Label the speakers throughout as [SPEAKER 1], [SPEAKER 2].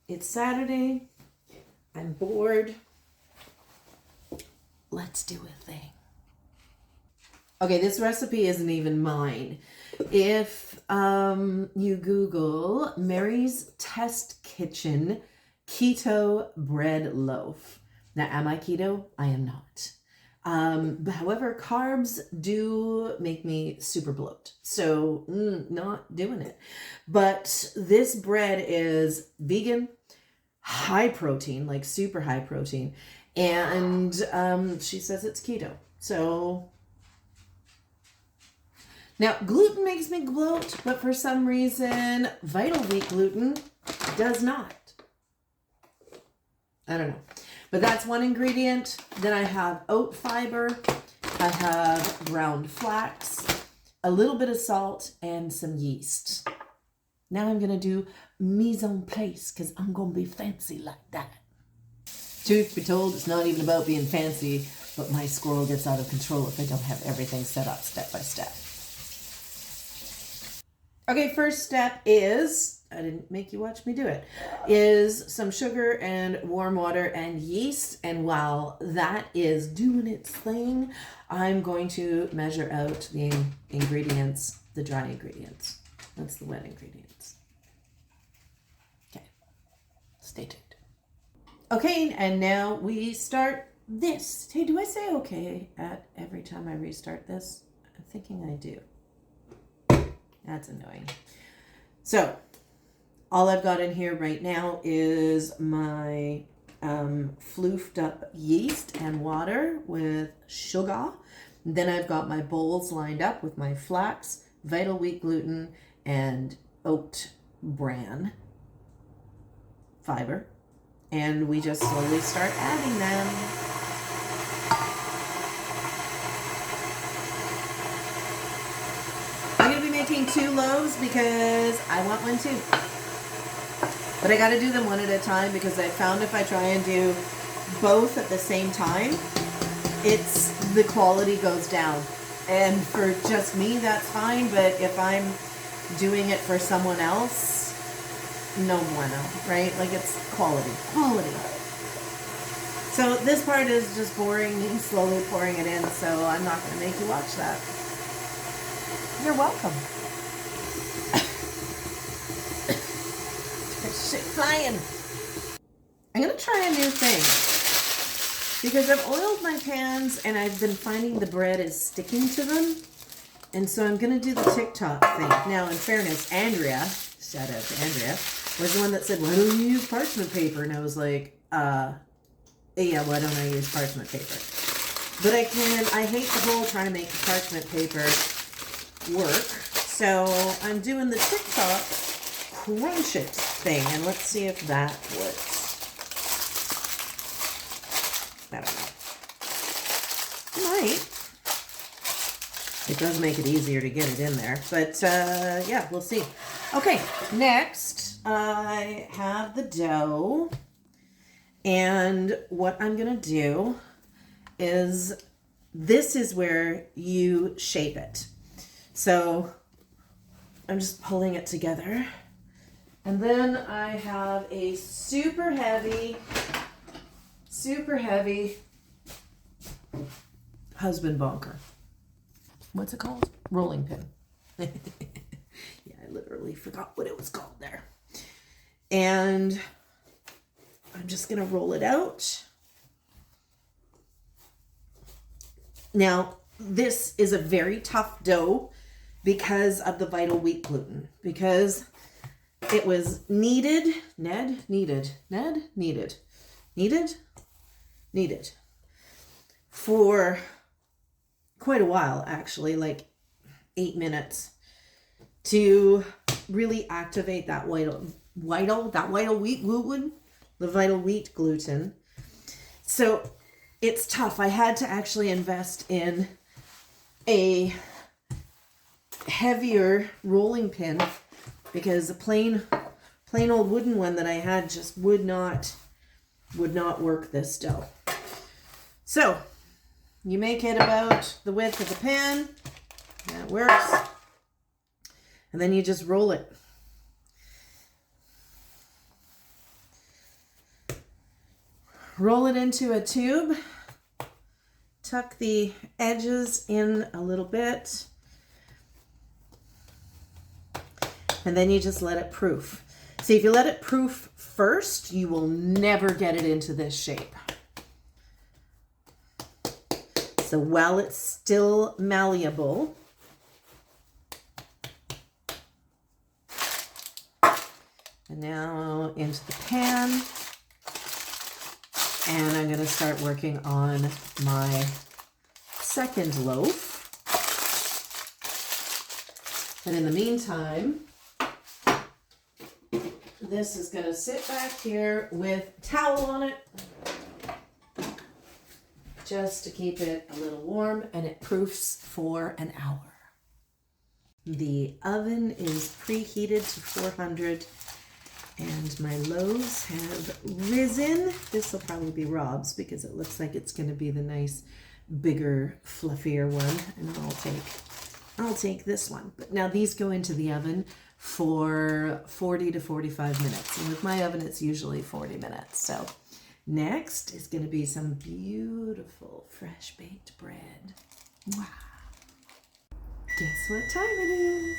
[SPEAKER 1] It's Saturday. I'm bored. Let's do a thing. Okay, this recipe isn't even mine. If you Google Mary's Test Kitchen Keto Bread Loaf. Now, am I keto? I am not. However, carbs do make me super bloat. So, not doing it. But this bread is vegan, high protein, like super high protein. And she says it's keto. So, now gluten makes me bloat, but for some reason, Vital Wheat gluten does not. I don't know. But that's one ingredient. Then I have oat fiber. I have ground flax, a little bit of salt, and some yeast. Now I'm going to do mise en place because I'm going to be fancy like that. Truth be told, it's not even about being fancy, but my squirrel gets out of control if I don't have everything set up step by step. Okay, first step is, I didn't make you watch me do it, is some sugar and warm water and yeast. And while that is doing its thing, I'm going to measure out the ingredients, the dry ingredients. That's the wet ingredients. Okay, stay tuned. Okay, and now we start this. Hey, do I say okay at every time I restart this? I'm thinking I do. That's annoying. So, all I've got in here right now is my floofed up yeast and water with sugar. Then I've got my bowls lined up with my flax, Vital Wheat gluten, and oat bran fiber. And we just slowly start adding them. I'm going to be making 2 loaves because I want one too. But I got to do them one at a time because I found if I try and do both at the same time, the quality goes down. And for just me, that's fine. But if I'm doing it for someone else, no bueno, right? Like it's quality. So this part is just boring, me slowly pouring it in. So I'm not going to make you watch that. You're welcome. Shit flying. I'm going to try a new thing because I've oiled my pans and I've been finding the bread is sticking to them. And so I'm going to do the TikTok thing. Now, in fairness, Andrea, shout out to Andrea, was the one that said, why don't you use parchment paper? And I was like, yeah, why don't I use parchment paper? But I hate the whole trying to make the parchment paper work. So I'm doing the TikTok crunch it thing, and let's see if that works. I don't know. It might. It does make it easier to get it in there, but yeah, we'll see. Okay, next I have the dough, and what I'm gonna do is, this is where you shape it. So I'm just pulling it together. And then I have a super heavy husband bonker. What's it called? Rolling pin. Yeah, I literally forgot what it was called there. And I'm just going to roll it out. Now, this is a very tough dough because of the Vital Wheat gluten. Because it was needed for quite a while, actually, like 8 minutes, to really activate that vital wheat gluten, the Vital Wheat gluten. So it's tough. I had to actually invest in a heavier rolling pin because the plain old wooden one that I had just would not work this dough. So you make it about the width of the pan. That works. And then you just roll it. roll it into a tube, tuck the edges in a little bit, and then you just let it proof. See, if you let it proof first, you will never get it into this shape. So while it's still malleable, and now into the pan, and I'm going to start working on my second loaf. And in the meantime, this is going to sit back here with towel on it, just to keep it a little warm, and it proofs for an hour. The oven is preheated to 400, and my loaves have risen. This will probably be Rob's because it looks like it's going to be the nice, bigger, fluffier one, and I'll take this one. But now these go into the oven for 40 to 45 minutes, and with my oven it's usually 40 minutes. So next is going to be some beautiful fresh baked bread. Wow. Guess what time it is?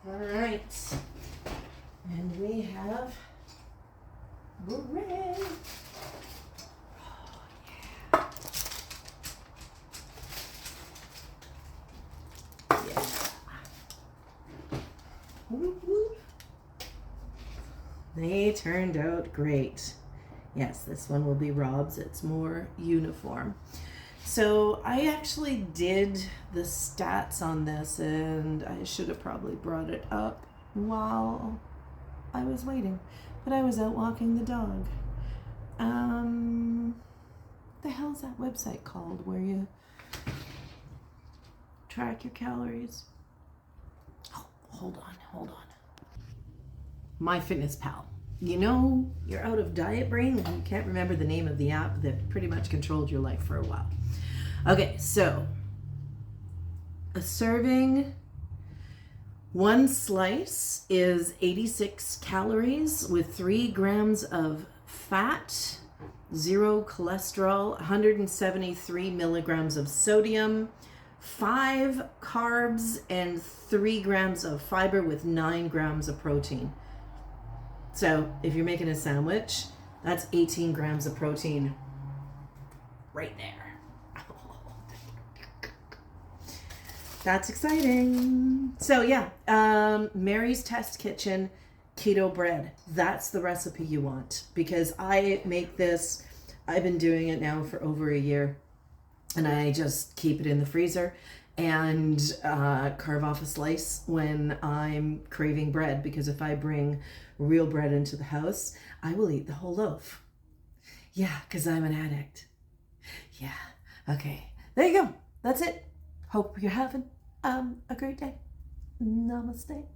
[SPEAKER 1] All right. And we have bread. Oh, yeah. Yeah. Whoop, whoop. They turned out great. Yes, this one will be Rob's. It's more uniform. So I actually did the stats on this, and I should have probably brought it up while I was waiting, but I was out walking the dog. The hell's that website called where you track your calories? Oh, hold on. MyFitnessPal. You know, you're out of diet brain and you can't remember the name of the app that pretty much controlled your life for a while. Okay, so a serving, one slice is 86 calories with 3 grams of fat, 0 cholesterol, 173 milligrams of sodium, 5 carbs, and 3 grams of fiber with 9 grams of protein. So if you're making a sandwich, that's 18 grams of protein right there. That's exciting. So yeah, Mary's Test Kitchen keto bread. That's the recipe you want, because I make this, I've been doing it now for over a year, and I just keep it in the freezer and carve off a slice when I'm craving bread, because if I bring real bread into the house, I will eat the whole loaf. Yeah, because I'm an addict. Yeah. Okay. There you go. That's it. Hope you're having a great day. Namaste.